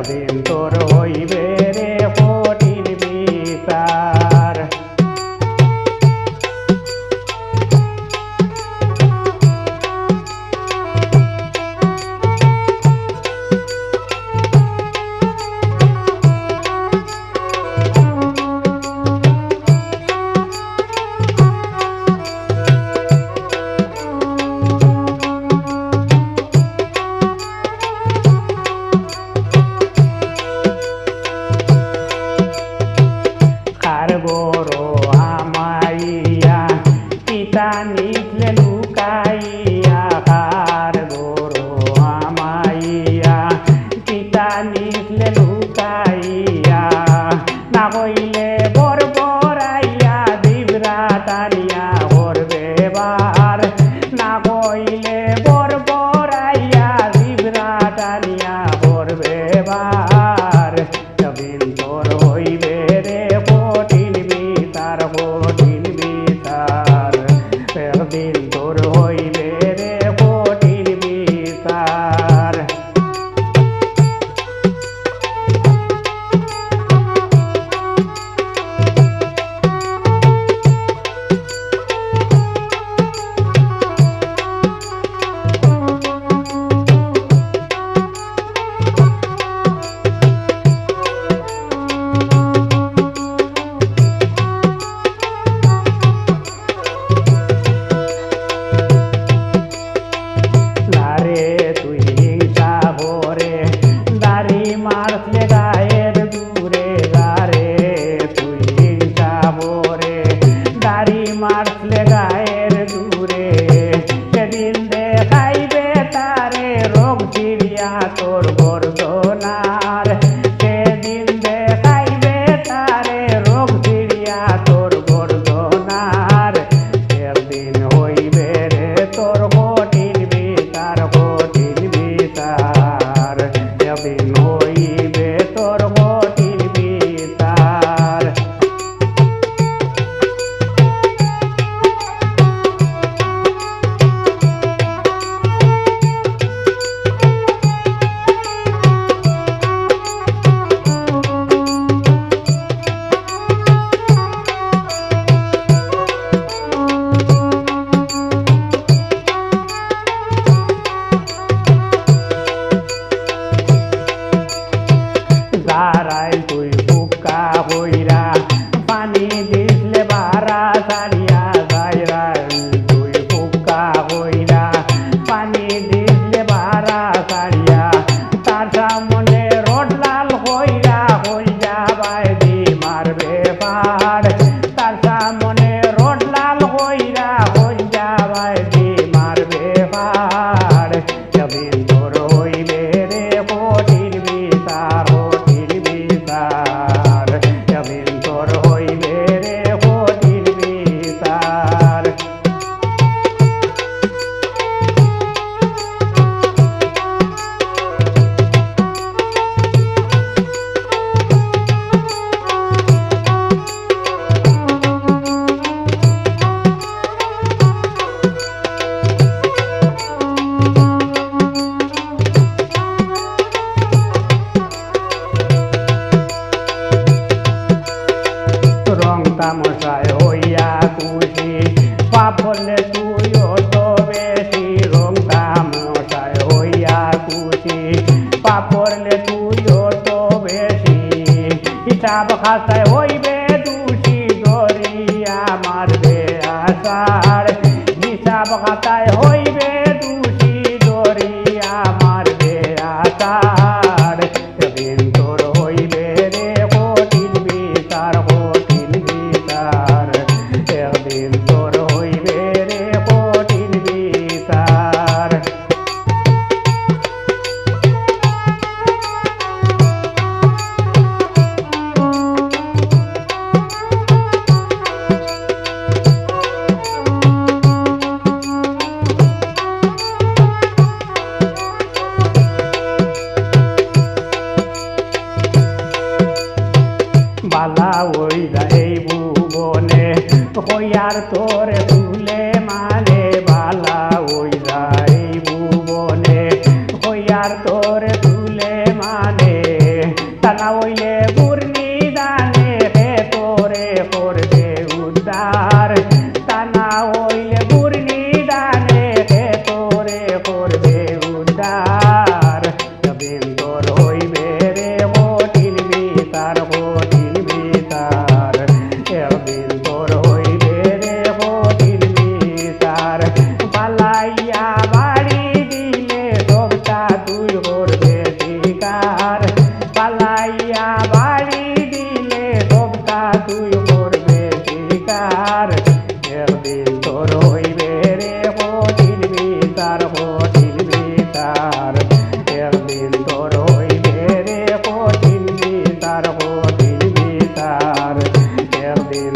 একদিন তোর হইবে রে কঠিন বিচার। গরো আমাইয়া পিতা নিকলে লুকাইয়া, কার গরো আমাইয়া পিতা নিকলে লুকাইয়া, না হইলে বরবরাইয়া দিবরা টানিয়া করবে বার, না হইলে বরবরাইয়া দিবরা টানিয়া করবে বার। একদিন তোর হইবে রে কঠিন বিচার, কঠিন বিচার, একদিন তোর হইবে রে কঠিন বিচার। তুই হিংসা করে দাড়ি মারলে গায়ের দূরে, গারে তুই হিংসা করে দাড়ি মারলে গায়ের দূরে, সেদিন দেখাইবে তারে রোগ চিড়িয়া তোর গর্দনার, সেদিন দেখাইবে তারে রোগ চিড়িয়া তোর গর্দনার। একদিন হইবে রে তোর কঠিন বিচার, কঠিন বিচার, একদিন হইবে তোর কঠিন বিচার। দাঁড়াই তুই বুকা হইরা পানি দিলে বারা সারিয়া, দাঁড়াই তুই বুকা হইরা পানি দিলে বারা সারিয়া, তার সামনে রোড লাল হইরা হই যাবাই দি মারবে পার, তার সামনে রোড লাল হইরা হই যাবাই দি মারবে পার। একদিন তোর হইবে রে কঠিন বিচার, কঠিন বিচার, একদিন তোর হইবে রে কঠিন বিচার। রং তামসায় হইয়া খুশি পাপ হলে তুইও তো বেশি, রং তামসায় হইয়া খুশি পাপ হলে তুইও তো বেশি, হিসাব খাতায় হইবে দোষী ধরিয়া মারবে আষাঢ়, হিসাব খাতায় হইবে দোষী ধরিয়া মারবে আষাঢ়। সেদিন তোর হইবে রে কঠিন বিচার, কঠিন বিচার, একদিন তোর হইবে রে কঠিন বিচার। বালা ওইরা এই ভুবনে হইয়ার তোরে তুলে মানে, বালা ওইরা এই ভুবনে হইয়ার তোরে তুলে মানে, পালাইয়া বাড়ি দিলে সবটা তুই করবে শিকার একদিন তোর হইবে রে কঠিন বিচার কঠিন বিচার একদিন তোর হইবে রে কঠিন বিচার কঠিন বিচার একদিন